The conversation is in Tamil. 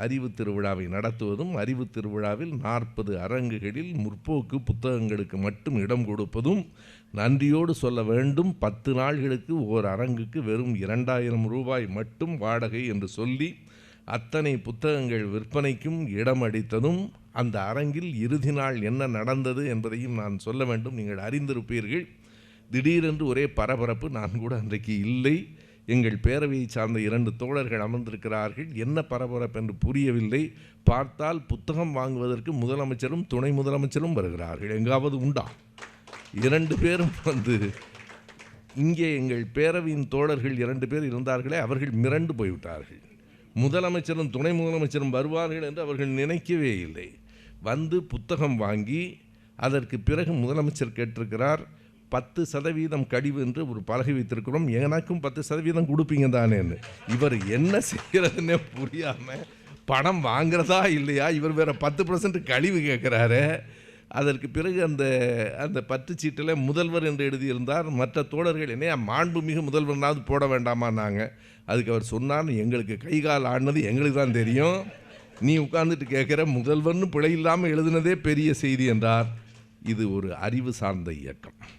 அறிவு திருவிழாவை நடத்துவதும், அறிவு திருவிழாவில் 40 அரங்குகளில் முற்போக்கு புத்தகங்களுக்கு மட்டும் இடம் கொடுப்பதும், நன்றியோடு சொல்ல வேண்டும் 10 நாள்களுக்கு ஓர் அரங்குக்கு வெறும் 2000 ரூபாய் மட்டும் வாடகை என்று சொல்லி அத்தனை புத்தகங்கள் விற்பனைக்கும் இடம் அளித்ததும், அந்த அரங்கில் இறுதி நாள் என்ன நடந்தது என்பதையும் நான் சொல்ல வேண்டும். நீங்கள் அறிந்திருப்பீர்கள். திடீரென்று ஒரே பரபரப்பு. நான் கூட அன்றைக்கு இல்லை. எங்கள் பேரவையை சார்ந்த 2 தோழர்கள் அமர்ந்திருக்கிறார்கள். என்ன பரபரப்பு என்று புரியவில்லை. பார்த்தால் புத்தகம் வாங்குவதற்கு முதலமைச்சரும் துணை முதலமைச்சரும் வருகிறார்கள். எங்காவது உண்டா? 2 பேரும் வந்து இங்கே எங்கள் பேரவையின் தோழர்கள் 2 பேர் இருந்தார்களே, அவர்கள் மிரண்டு போய்விட்டார்கள். முதலமைச்சரும் துணை முதலமைச்சரும் வருவார்கள் என்று அவர்கள் நினைக்கவே இல்லை. வந்து புத்தகம் வாங்கி அதற்கு பிறகு முதலமைச்சர் கேட்டிருக்கிறார், 10% கழிவு என்று ஒரு பலகை வைத்திருக்கிறோம், எனக்கும் 10% கொடுப்பீங்க தானேன்னு. இவர் என்ன செய்கிறதுன்னே புரியாமல் பணம் வாங்குறதா இல்லையா, இவர் வேற 10% கழிவு கேட்குறாரு. அதற்கு பிறகு அந்த பற்றுச்சீட்டில் முதல்வர் என்று எழுதியிருந்தார். மற்ற தோழர்கள் என்ன மாண்புமிகு முதல்வர்னாவது போட வேண்டாமா நாங்கள். அதுக்கு அவர் சொன்னார், எங்களுக்கு கை கால் ஆடினது எங்களுக்கு தான் தெரியும், நீ உட்கார்ந்துட்டு கேட்குற முதல்வர்னு பிழை இல்லாமல் எழுதினதே பெரிய செய்தி என்றார். இது ஒரு அறிவு சார்ந்த இயக்கம்.